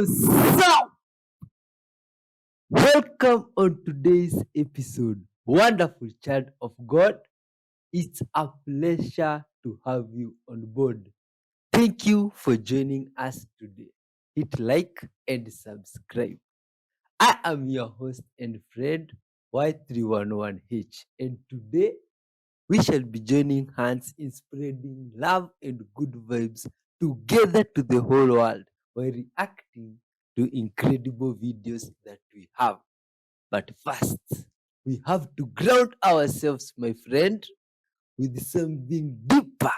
So, welcome on today's episode. Wonderful child of God. It's a pleasure to have you on board. Thank you for joining us today. Hit like and subscribe. I am your host and friend Y311H, and today we shall be joining hands in spreading love and good vibes together to the whole world while reacting to incredible videos that we have. But first, we have to ground ourselves, my friend, with something deeper,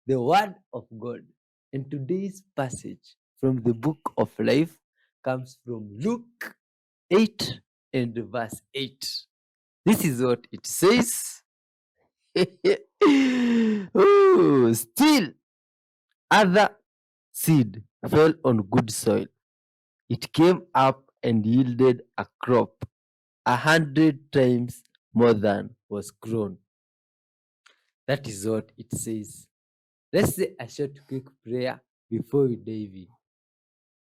the Word of God. And today's passage from the book of life comes from Luke 8 and verse 8. This is what it says. Oh, still, other seed fell on good soil. It came up and yielded a crop 100 times more than was grown. That is what it says. Let's say a short, quick prayer before we dive in.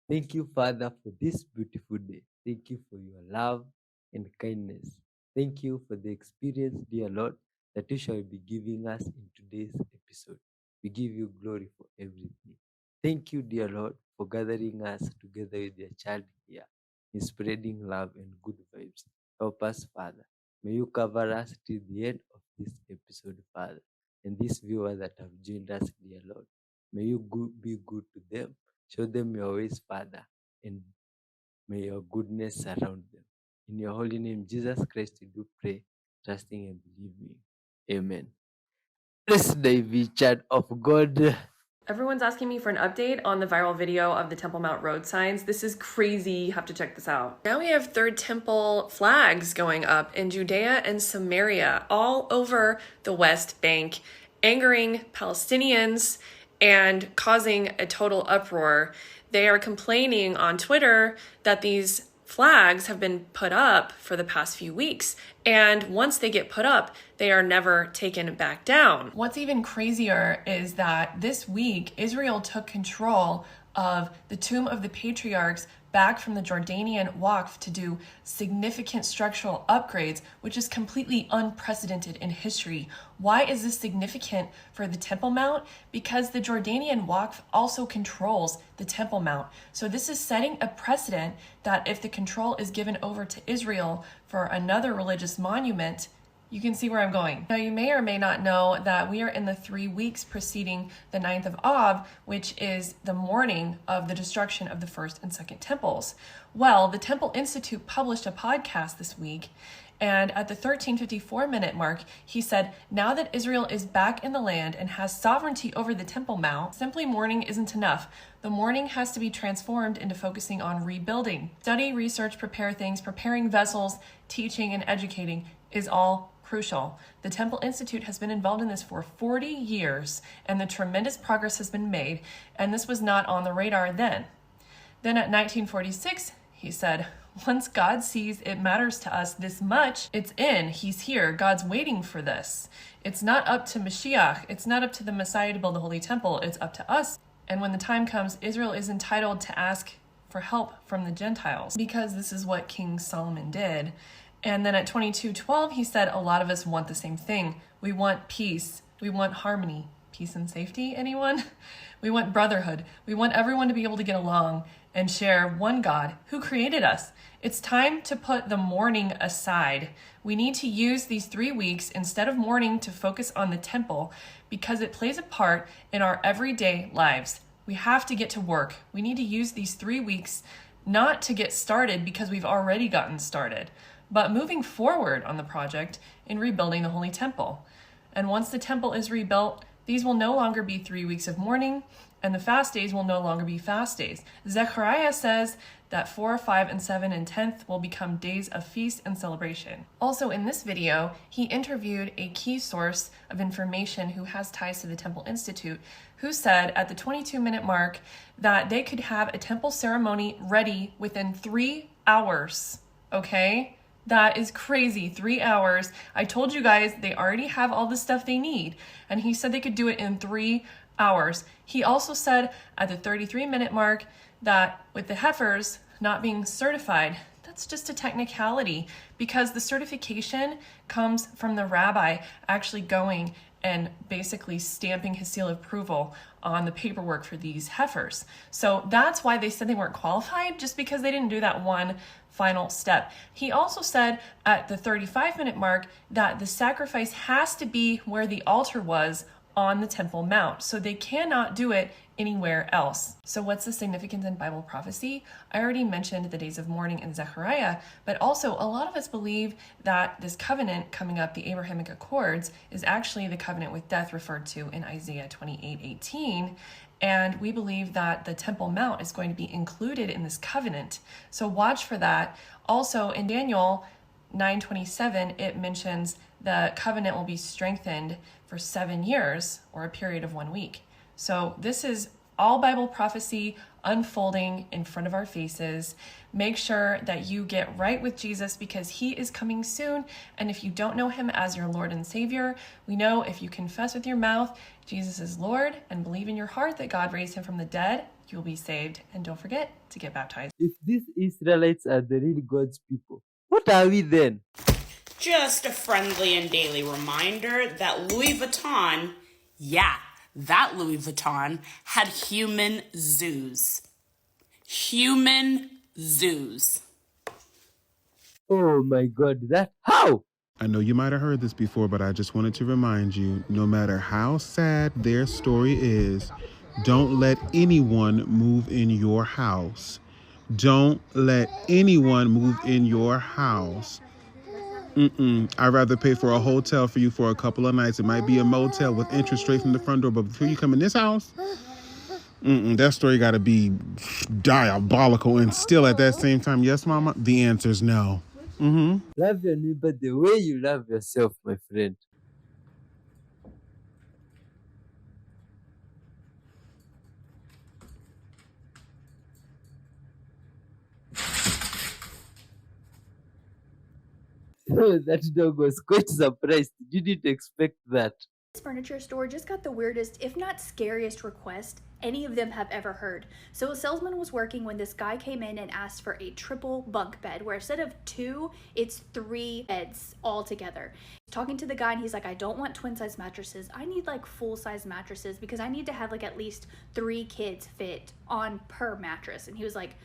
Thank you, Father, for this beautiful day. Thank you for your love and kindness. Thank you for the experience, dear Lord, that you shall be giving us in today's episode. We give you glory for everything. Thank you, dear Lord, for gathering us together with your child here in spreading love and good vibes. Help us, Father. May you cover us till the end of this episode, Father. And these viewers that have joined us, dear Lord, may you be good to them. Show them your ways, Father, and may your goodness surround them. In your holy name, Jesus Christ, we do pray, trusting and believing. Amen. Let's dive in, child of God. Everyone's asking me for an update on the viral video of the Temple Mount road signs. This is crazy. You have to check this out. Now we have Third Temple flags going up in Judea and Samaria, all over the West Bank, angering Palestinians and causing a total uproar. They are complaining on Twitter that these flags have been put up for the past few weeks, and once they get put up, they are never taken back down. What's even crazier is that this week, Israel took control of the Tomb of the Patriarchs back from the Jordanian Waqf to do significant structural upgrades, which is completely unprecedented in history. Why is this significant for the Temple Mount? Because the Jordanian Waqf also controls the Temple Mount. So this is setting a precedent that if the control is given over to Israel for another religious monument, you can see where I'm going. Now, you may or may not know that we are in the 3 weeks preceding the 9th of Av, which is the morning of the destruction of the first and second temples. Well, the Temple Institute published a podcast this week, and at the 13:54 minute mark, he said, now that Israel is back in the land and has sovereignty over the Temple Mount, simply mourning isn't enough. The mourning has to be transformed into focusing on rebuilding. Study, research, prepare things, preparing vessels, teaching, and educating is all crucial. The Temple Institute has been involved in this for 40 years, and the tremendous progress has been made, and this was not on the radar then. Then at 1946, he said, once God sees it matters to us this much, it's in, he's here, God's waiting for this. It's not up to Mashiach, it's not up to the Messiah to build the Holy Temple, it's up to us. And when the time comes, Israel is entitled to ask for help from the Gentiles, because this is what King Solomon did. And then at 22:12, he said, a lot of us want the same thing. We want peace. We want harmony. Peace and safety, anyone? We want brotherhood. We want everyone to be able to get along and share one God who created us. It's time to put the mourning aside. We need to use these 3 weeks instead of mourning to focus on the temple because it plays a part in our everyday lives. We have to get to work. We need to use these 3 weeks not to get started because we've already gotten started, but moving forward on the project in rebuilding the Holy Temple. And once the temple is rebuilt, these will no longer be 3 weeks of mourning, and the fast days will no longer be fast days. Zechariah says that 4, 5, and 7, and 10th will become days of feast and celebration. Also in this video, he interviewed a key source of information who has ties to the Temple Institute, who said at the 22-minute mark that they could have a temple ceremony ready within 3 hours, okay? That is crazy. 3 hours. I told you guys they already have all the stuff they need. And he said they could do it in 3 hours. He also said at the 33-minute mark that with the heifers not being certified, that's just a technicality because the certification comes from the rabbi actually going and basically stamping his seal of approval on the paperwork for these heifers. So that's why they said they weren't qualified, just because they didn't do that one final step. He also said at the 35-minute mark that the sacrifice has to be where the altar was on the Temple Mount. So they cannot do it anywhere else. So what's the significance in Bible prophecy? I already mentioned the days of mourning in Zechariah, but also a lot of us believe that this covenant coming up, the Abrahamic Accords, is actually the covenant with death referred to in Isaiah 28:18. And we believe that the Temple Mount is going to be included in this covenant. So watch for that. Also in Daniel 9:27, it mentions the covenant will be strengthened for 7 years or a period of 1 week. So this is all Bible prophecy unfolding in front of our faces. Make sure that you get right with Jesus because he is coming soon. And if you don't know him as your Lord and Savior, we know if you confess with your mouth Jesus is Lord and believe in your heart that God raised him from the dead, you'll be saved. And don't forget to get baptized. If these Israelites are the real God's people, what are we then? Just a friendly and daily reminder that Louis Vuitton, that Louis Vuitton had human zoos. Human zoos. Oh my God, that how? I know you might have heard this before, but I just wanted to remind you, no matter how sad their story is, don't let anyone move in your house. Don't let anyone move in your house. I'd rather pay for a hotel for you for a couple of nights. It might be a motel with interest straight from the front door, but before you come in this house, that story got to be diabolical. And still at that same time, yes, Mama, the answer is no. Love your neighbor the way you love yourself, my friend. That dog was quite surprised. Didn't expect that. This furniture store just got the weirdest, if not scariest request any of them have ever heard. So a salesman was working when this guy came in and asked for a triple bunk bed, where instead of 2, it's 3 beds all together. Talking to the guy and he's like, I don't want twin size mattresses. I need like full size mattresses because I need to have like at least 3 kids fit on per mattress. And he was like,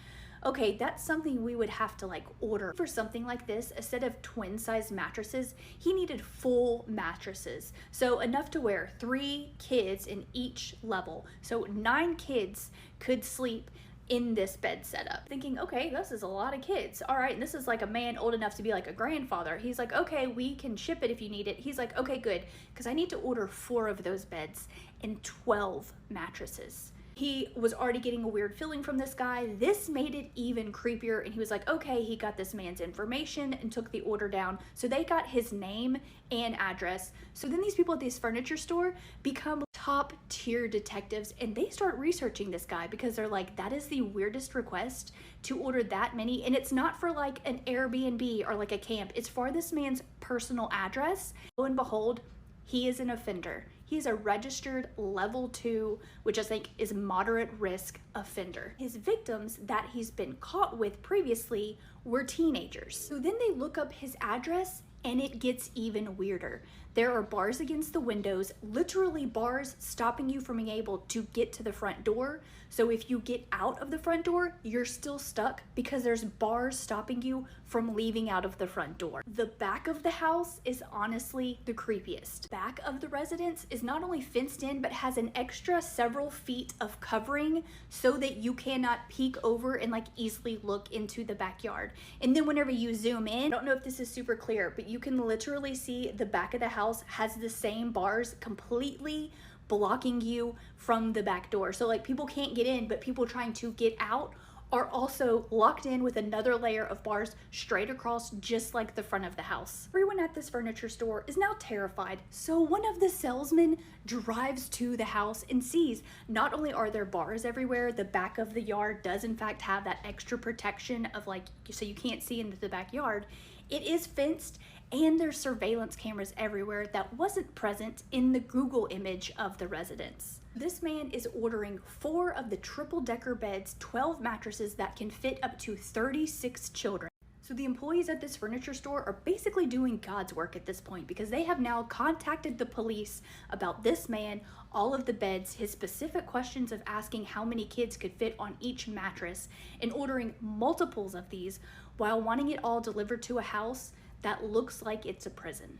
okay, that's something we would have to like order. For something like this, instead of twin size mattresses, he needed full mattresses. So enough to where 3 kids in each level. So 9 kids could sleep in this bed setup. Thinking, okay, this is a lot of kids. All right, and this is like a man old enough to be like a grandfather. He's like, okay, we can ship it if you need it. He's like, okay, good, because I need to order 4 of those beds and 12 mattresses. He was already getting a weird feeling from this guy. This made it even creepier, and he was like, okay, he got this man's information and took the order down. So they got his name and address. So then these people at this furniture store become top tier detectives, and they start researching this guy because they're like, that is the weirdest request to order that many. And it's not for like an Airbnb or like a camp. It's for this man's personal address. Lo and behold, he is an offender. He's a registered level 2, which I think is moderate risk offender. His victims that he's been caught with previously were teenagers. So then they look up his address and it gets even weirder. There are bars against the windows, literally bars stopping you from being able to get to the front door. So if you get out of the front door, you're still stuck because there's bars stopping you from leaving out of the front door. The back of the house is honestly the creepiest. Back of the residence is not only fenced in, but has an extra several feet of covering so that you cannot peek over and like easily look into the backyard. And then whenever you zoom in, I don't know if this is super clear, but you can literally see the back of the house has the same bars completely blocking you from the back door. So like people can't get in, but people trying to get out are also locked in with another layer of bars straight across, just like the front of the house. Everyone at this furniture store is now terrified. So one of the salesmen drives to the house and sees not only are there bars everywhere, the back of the yard does in fact have that extra protection of like, so you can't see into the backyard. It is fenced, and there's surveillance cameras everywhere that wasn't present in the Google image of the residence. This man is ordering 4 of the triple-decker beds, 12 mattresses that can fit up to 36 children. So the employees at this furniture store are basically doing God's work at this point, because they have now contacted the police about this man, all of the beds, his specific questions of asking how many kids could fit on each mattress, and ordering multiples of these while wanting it all delivered to a house that looks like it's a prison.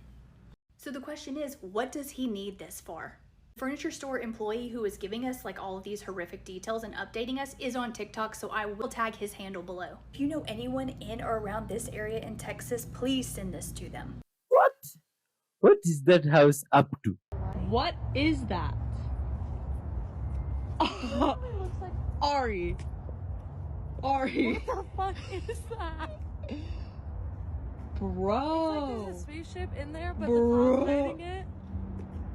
So the question is, what does he need this for? Furniture store employee who is giving us like all of these horrific details and updating us is on TikTok, so I will tag his handle below. If you know anyone in or around this area in Texas, please send this to them. What? What is that house up to? What is that? It looks like Ari. Ari. What the fuck is that? Bro. It's like there's a spaceship in there, but the not landing it.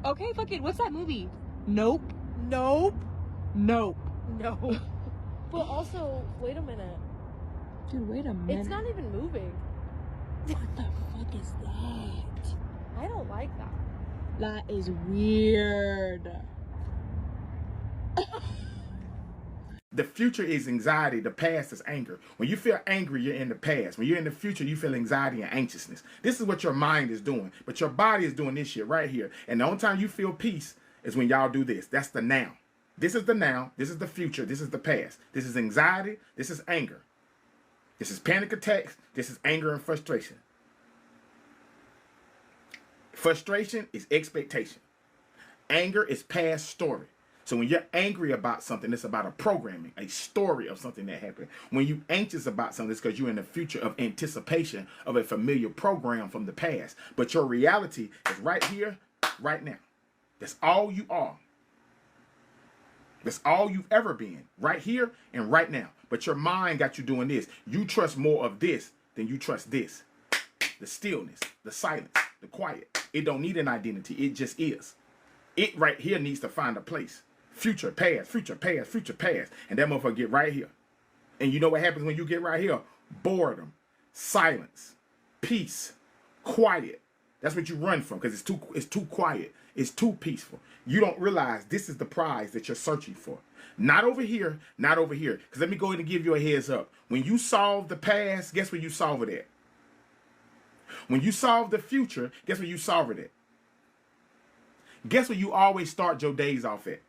Okay, fuck it. What's that movie? Nope. Nope. Nope. No. But also, wait a minute. Dude, wait a minute. It's not even moving. What the fuck is that? I don't like that. That is weird. The future is anxiety. The past is anger. When you feel angry, you're in the past. When you're in the future, you feel anxiety and anxiousness. This is what your mind is doing. But your body is doing this shit right here. And the only time you feel peace is when y'all do this. That's the now. This is the now. This is the future. This is the past. This is anxiety. This is anger. This is panic attacks. This is anger and frustration. Frustration is expectation. Anger is past story. So when you're angry about something, it's about a programming, a story of something that happened. When you're anxious about something, it's because you're in the future of anticipation of a familiar program from the past. But your reality is right here, right now. That's all you are. That's all you've ever been, right here and right now. But your mind got you doing this. You trust more of this than you trust this. The stillness, the silence, the quiet. It don't need an identity. It just is. It right here needs to find a place. Future, past, future, past, future, past. And that motherfucker get right here. And you know what happens when you get right here? Boredom, silence, peace, quiet. That's what you run from, because it's too quiet. It's too peaceful. You don't realize this is the prize that you're searching for. Not over here, not over here. Because let me go ahead and give you a heads up. When you solve the past, guess where you solve it at? When you solve the future, guess where you solve it at? Guess where you always start your days off at?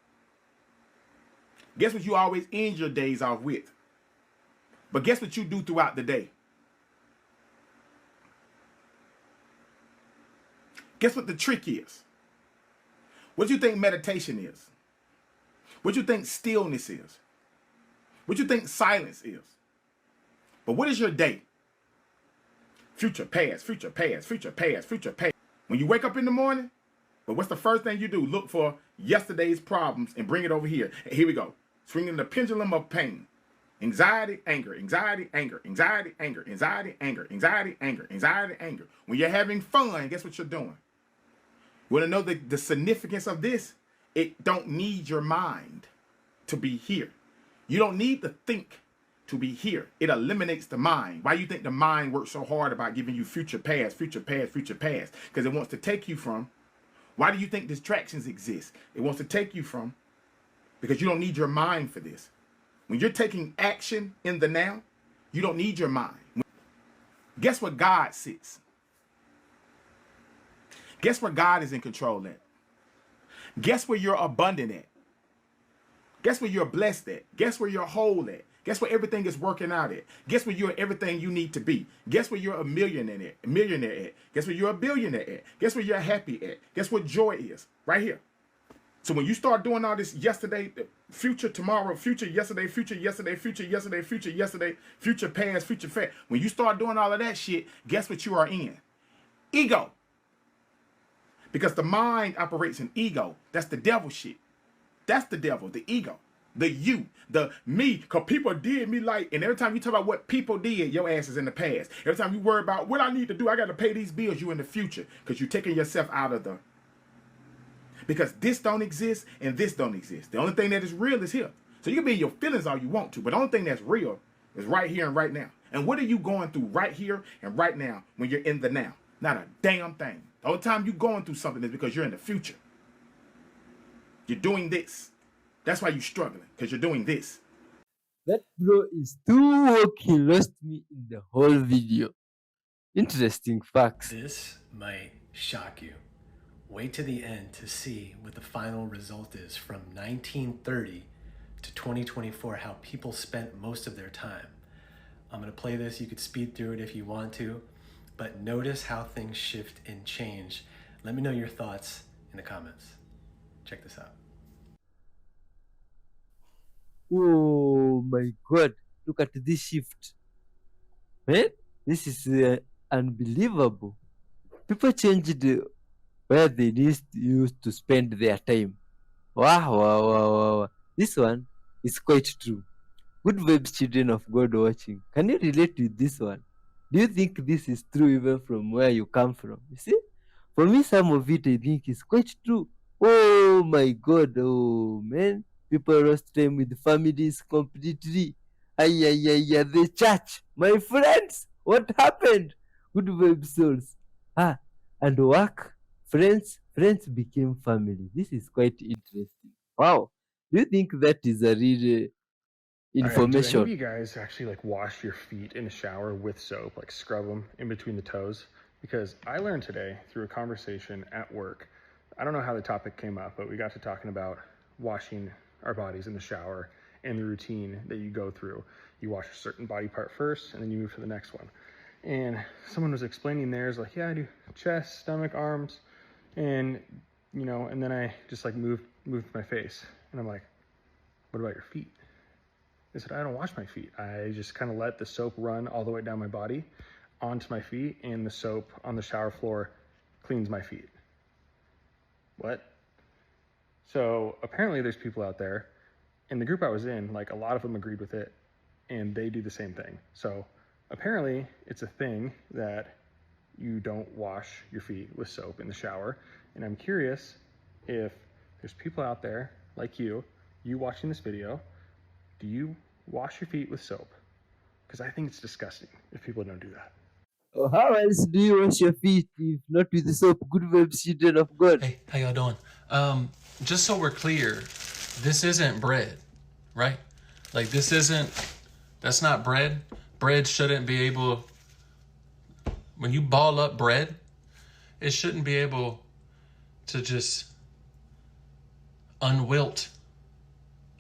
Guess what you always end your days off with? But guess what you do throughout the day? Guess what the trick is? What do you think meditation is? What do you think stillness is? What do you think silence is? But what is your day? Future, past, future, past, future, past, future, past. When you wake up in the morning, but what's the first thing you do? Look for yesterday's problems and bring it over here. And here we go. Swinging the pendulum of pain. Anxiety, anger, anxiety, anger, anxiety, anger, anxiety, anger, anxiety, anger, anxiety, anger. When you're having fun, guess what you're doing? You want to know the significance of this? It don't need your mind to be here. You don't need to think to be here. It eliminates the mind. Why do you think the mind works so hard about giving you future, past, future, past, future, past? Because it wants to take you from. Why do you think distractions exist? It wants to take you from, because you don't need your mind for this. When you're taking action in the now, you don't need your mind. Guess where God sits? Guess where God is in control at? Guess where you're abundant at? Guess where you're blessed at? Guess where you're whole at? Guess where everything is working out at? Guess where you're everything you need to be? Guess where you're a millionaire at? Guess where you're a billionaire at? Guess where you're happy at? Guess what joy is? Right here. So when you start doing all this yesterday, future, tomorrow, future, yesterday, future, yesterday, future, yesterday, future, yesterday, future, past, future, fact. When you start doing all of that shit, guess what you are in? Ego. Because the mind operates in ego. That's the devil shit. That's the devil, the ego. The you, the me, because people did me like, and every time you talk about what people did, your ass is in the past. Every time you worry about what I need to do, I got to pay these bills, you in the future, because you're taking yourself out of the, because this don't exist and this don't exist. The only thing that is real is here. So you can be in your feelings all you want to, but the only thing that's real is right here and right now. And what are you going through right here and right now when you're in the now? Not a damn thing. The only time you're going through something is because you're in the future. You're doing this. That's why you're struggling, because you're doing this. That bro is too woke. He lost me in the whole video. Interesting facts. This might shock you. Wait to the end to see what the final result is from 1930 to 2024, how people spent most of their time. I'm going to play this. You could speed through it if you want to, but notice how things shift and change. Let me know your thoughts in the comments. Check this out. Oh my god, look at this shift. Man, this is unbelievable. People changed where they used to spend their time. Wow. This one is quite true. Good vibes, children of God watching. Can you relate with this one? Do you think this is true even from where you come from? You see? For me, some of it I think is quite true. Oh my god, oh man. People lost time with families completely. The church. My friends, what happened? Good vibe souls. And work. Friends became family. This is quite interesting. Wow. Do you think that is a real information? Do any of you guys actually like wash your feet in the shower with soap, like scrub them in between the toes? Because I learned today through a conversation at work, I don't know how the topic came up, but we got to talking about washing our bodies in the shower and the routine that you go through. You wash a certain body part first and then you move to the next one. And someone was explaining theirs, like, yeah, I do chest, stomach, arms, and you know, and then I just like moved my face. And I'm like, what about your feet? They said, I don't wash my feet. I just kind of let the soap run all the way down my body onto my feet, and the soap on the shower floor cleans my feet. What? So apparently there's people out there, in the group I was in, like a lot of them agreed with it, and they do the same thing. So apparently it's a thing that you don't wash your feet with soap in the shower. And I'm curious if there's people out there like you watching this video, do you wash your feet with soap? Because I think it's disgusting if people don't do that. Oh, how else do you wash your feet if not with the soap? Good vibes, children of God. Hey, how y'all doing? Just so we're clear, this isn't bread, right? Like that's not bread. Bread shouldn't be able, when you ball up bread, it shouldn't be able to just unwilt.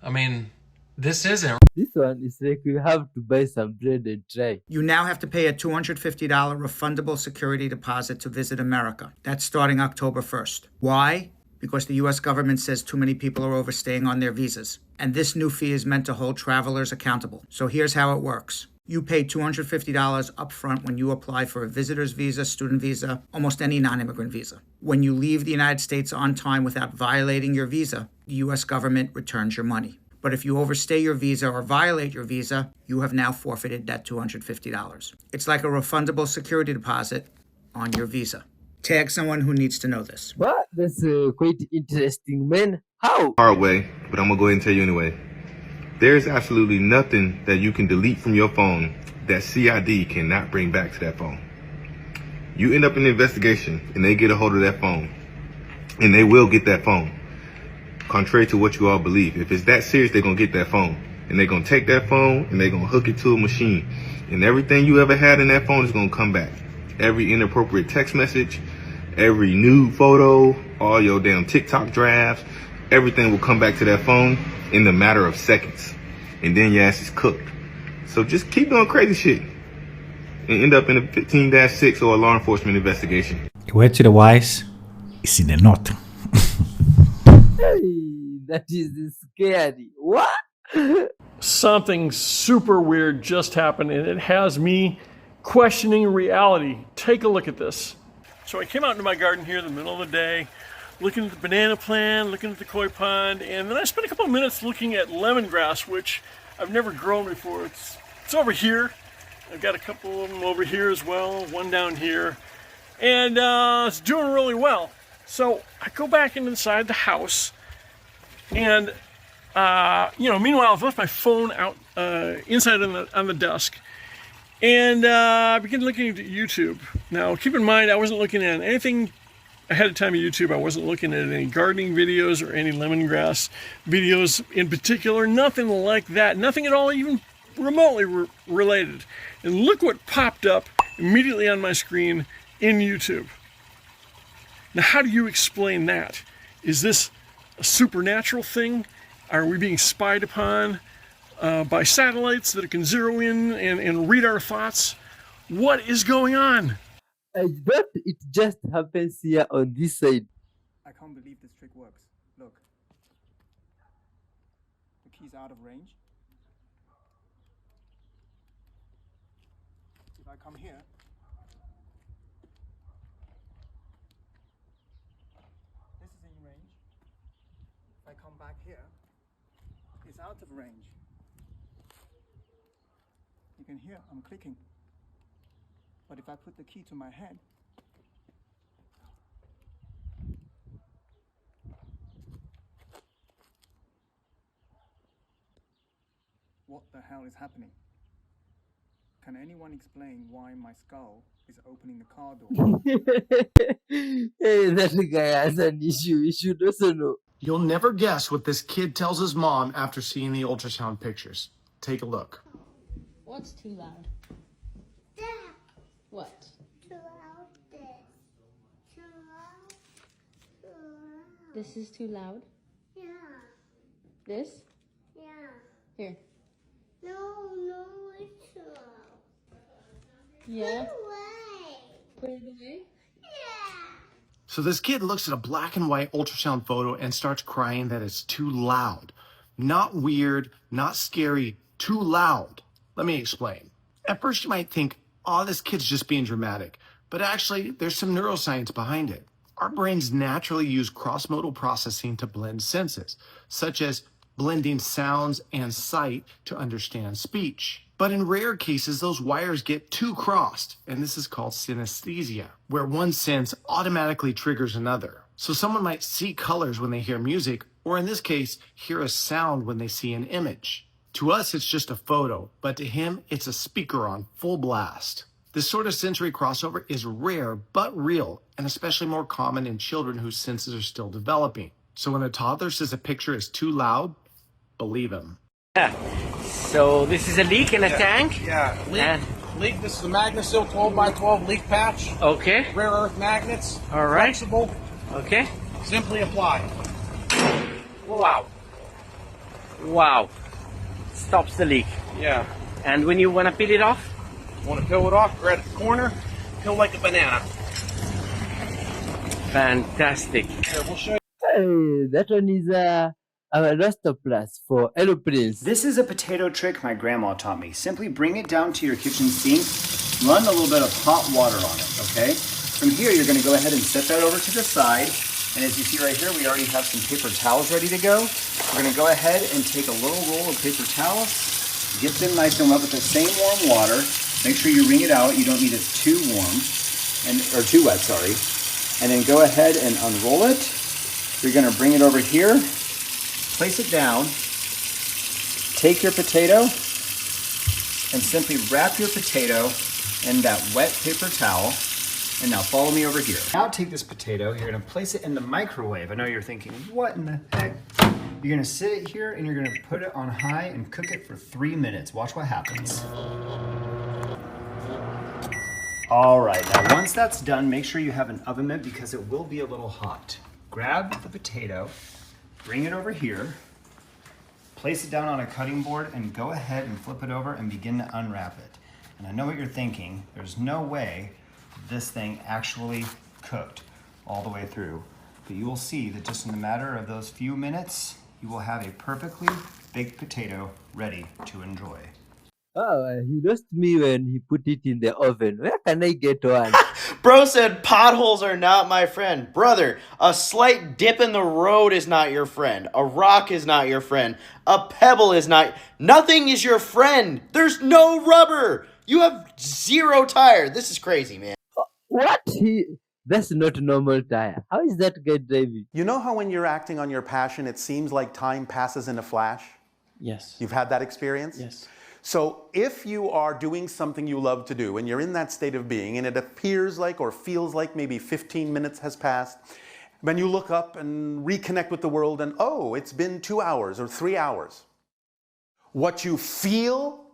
I mean, this isn't. This one is like you have to buy some bread and try. You now have to pay a $250 refundable security deposit to visit America. That's starting October 1st. Why? Because the U.S. government says too many people are overstaying on their visas. And this new fee is meant to hold travelers accountable. So here's how it works. You pay $250 up front when you apply for a visitor's visa, student visa, almost any non-immigrant visa. When you leave the United States on time without violating your visa, the U.S. government returns your money. But if you overstay your visa or violate your visa, you have now forfeited that $250. It's like a refundable security deposit on your visa. Tag someone who needs to know this. But that's quite interesting, man. How? Hard way, but I'm gonna go ahead and tell you anyway. There's absolutely nothing that you can delete from your phone that CID cannot bring back to that phone. You end up in an investigation and they get a hold of that phone, and they will get that phone. Contrary to what you all believe, if it's that serious, they're gonna get that phone, and they're gonna take that phone and they're gonna hook it to a machine, and everything you ever had in that phone is gonna come back. Every inappropriate text message, every nude photo, all your damn TikTok drafts, everything will come back to that phone in the matter of seconds, and then your ass is cooked. So just keep doing crazy shit and end up in a 15-6 or a law enforcement investigation. The way to the wise is in the north. Hey, that is scary. What? Something super weird just happened, and it has me questioning reality. Take a look at this. So I came out into my garden here in the middle of the day, looking at the banana plant, looking at the koi pond, and then I spent a couple of minutes looking at lemongrass, which I've never grown before. It's over here. I've got a couple of them over here as well, one down here, and it's doing really well. So I go back inside the house, and meanwhile I've left my phone out inside on the desk, and I began looking at YouTube. Now keep in mind I wasn't looking at anything ahead of time of YouTube, I wasn't looking at any gardening videos or any lemongrass videos in particular. Nothing like that. Nothing at all even remotely related. And look what popped up immediately on my screen in YouTube. Now, how do you explain that? Is this a supernatural thing? Are we being spied upon by satellites that can zero in and read our thoughts? What is going on? I bet it just happens here on this side. I can't believe this trick works. Look. The key's out of range. If I come here, this is in range. If I come back here, it's out of range. You can hear I'm clicking. But if I put the key to my head, what the hell is happening? Can anyone explain why my skull is opening the car door? Hey, that guy has an issue. You should also know. You'll never guess what this kid tells his mom after seeing the ultrasound pictures. Take a look. What's too loud? Dad. What? Too loud. This. Too loud. Too loud. This is too loud? Yeah. This? Yeah. Here. No, it's too loud. Yeah? Put it away. Put it away? Yeah. So this kid looks at a black and white ultrasound photo and starts crying that it's too loud. Not weird, not scary, too loud. Let me explain. At first you might think, oh, this kid's just being dramatic. But actually, there's some neuroscience behind it. Our brains naturally use cross-modal processing to blend senses, such as blending sounds and sight to understand speech. But in rare cases, those wires get too crossed, and this is called synesthesia, where one sense automatically triggers another. So someone might see colors when they hear music, or in this case, hear a sound when they see an image. To us, it's just a photo, but to him, it's a speaker on full blast. This sort of sensory crossover is rare, but real, and especially more common in children whose senses are still developing. So when a toddler says a picture is too loud, believe him. Yeah. So this is a leak in a tank? Yeah. Leak. This is a MagnaSil 12x12 leak patch. Okay. Rare earth magnets. All right. Flexible. Okay. Simply apply. Wow. Wow. Stops the leak. Yeah. And when you want to peel it off? Want to peel it off? Right at the corner. Peel like a banana. Fantastic. Here, we'll show you. Hey, that one is a Rasta Plus for aeroplanes. This is a potato trick my grandma taught me. Simply bring it down to your kitchen sink, run a little bit of hot water on it, okay? From here, you're gonna go ahead and set that over to the side. And as you see right here, we already have some paper towels ready to go. We're gonna go ahead and take a little roll of paper towels, get them nice and wet with the same warm water. Make sure you wring it out. You don't need it too warm, or too wet, sorry. And then go ahead and unroll it. You're gonna bring it over here, place it down, take your potato, and simply wrap your potato in that wet paper towel. And now follow me over here. Now take this potato, you're gonna place it in the microwave. I know you're thinking, what in the heck? You're gonna sit it here and you're gonna put it on high and cook it for 3 minutes. Watch what happens. All right, now once that's done, make sure you have an oven mitt because it will be a little hot. Grab the potato, bring it over here, place it down on a cutting board and go ahead and flip it over and begin to unwrap it. And I know what you're thinking, there's no way this thing actually cooked all the way through. But you will see that just in a matter of those few minutes, you will have a perfectly baked potato ready to enjoy. Oh, he lost me when he put it in the oven. Where can I get one? Bro said potholes are not my friend. Brother, a slight dip in the road is not your friend. A rock is not your friend. A pebble is not. Nothing is your friend. There's no rubber. You have 0 tire. This is crazy, man. What? That's not a normal tire. How is that guy driving? You know how when you're acting on your passion, it seems like time passes in a flash? Yes. You've had that experience? Yes. So if you are doing something you love to do and you're in that state of being and it appears like or feels like maybe 15 minutes has passed, when you look up and reconnect with the world and oh, it's been 2 hours or 3 hours. What you feel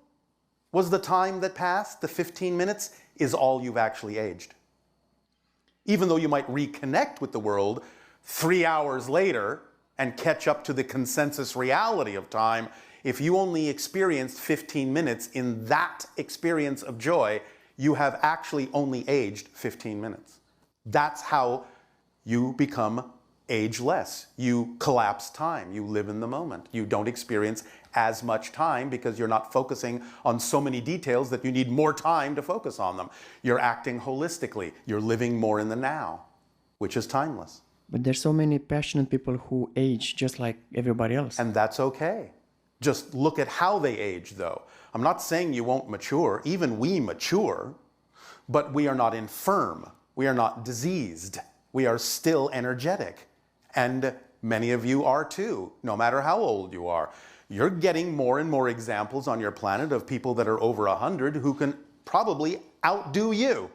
was the time that passed, the 15 minutes, is all you've actually aged. Even though you might reconnect with the world 3 hours later and catch up to the consensus reality of time, if you only experienced 15 minutes in that experience of joy, you have actually only aged 15 minutes. That's how you become ageless. You collapse time. You live in the moment. You don't experience as much time because you're not focusing on so many details that you need more time to focus on them. You're acting holistically. You're living more in the now, which is timeless. But there's so many passionate people who age just like everybody else. And that's okay. Just look at how they age, though. I'm not saying you won't mature. Even we mature, but we are not infirm. We are not diseased. We are still energetic. And many of you are too, no matter how old you are. You're getting more and more examples on your planet of people that are over 100 who can probably outdo you.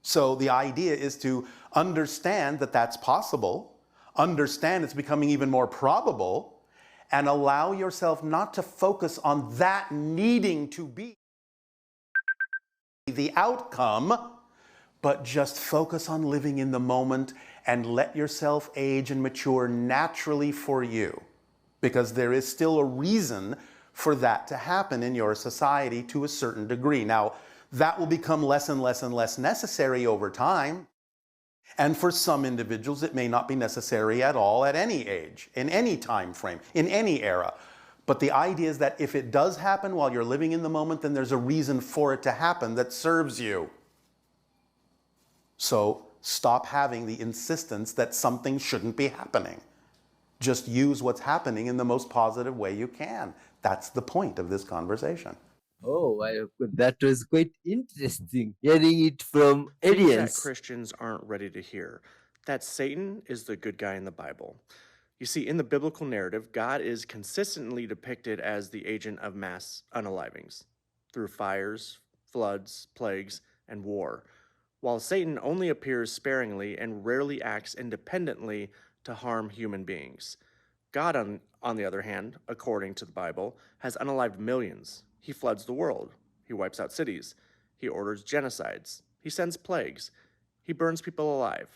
So the idea is to understand that that's possible, understand it's becoming even more probable, and allow yourself not to focus on that needing to be the outcome, but just focus on living in the moment and let yourself age and mature naturally for you. Because there is still a reason for that to happen in your society to a certain degree. Now, that will become less and less and less necessary over time. And for some individuals, it may not be necessary at all at any age, in any time frame, in any era. But the idea is that if it does happen while you're living in the moment, then there's a reason for it to happen that serves you. So stop having the insistence that something shouldn't be happening. Just use what's happening in the most positive way you can. That's the point of this conversation. Oh, that was quite interesting hearing it from Things that aliens. Christians aren't ready to hear. That Satan is the good guy in the Bible. You see, in the biblical narrative, God is consistently depicted as the agent of mass unalivings through fires, floods, plagues, and war, while Satan only appears sparingly and rarely acts independently to harm human beings. God, on the other hand, according to the Bible, has unalived millions. He floods the world. He wipes out cities. He orders genocides. He sends plagues. He burns people alive.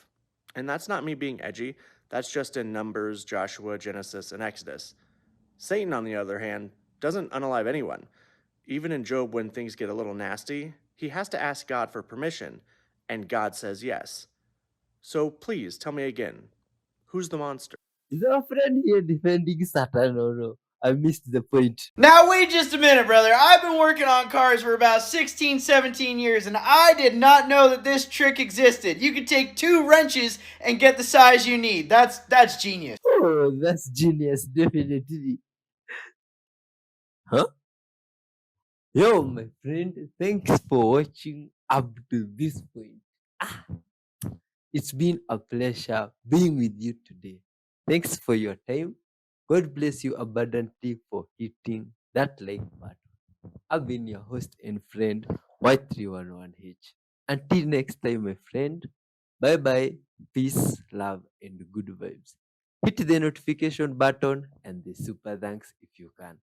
And that's not me being edgy. That's just in Numbers, Joshua, Genesis, and Exodus. Satan, on the other hand, doesn't unalive anyone. Even in Job, when things get a little nasty, he has to ask God for permission, and God says yes. So please, tell me again, who's the monster? Is our friend here defending Satan or no? I missed the point. Now wait just a minute, brother. I've been working on cars for about 16, 17 years, and I did not know that this trick existed. You can take 2 wrenches and get the size you need. That's genius. Oh, that's genius, definitely. Huh? Yo, my friend, thanks for watching up to this point. It's been a pleasure being with you today. Thanks for your time. God bless you abundantly for hitting that like button. I've been your host and friend, Y311H. Until next time, my friend, bye bye, peace, love, and good vibes. Hit the notification button and the super thanks if you can.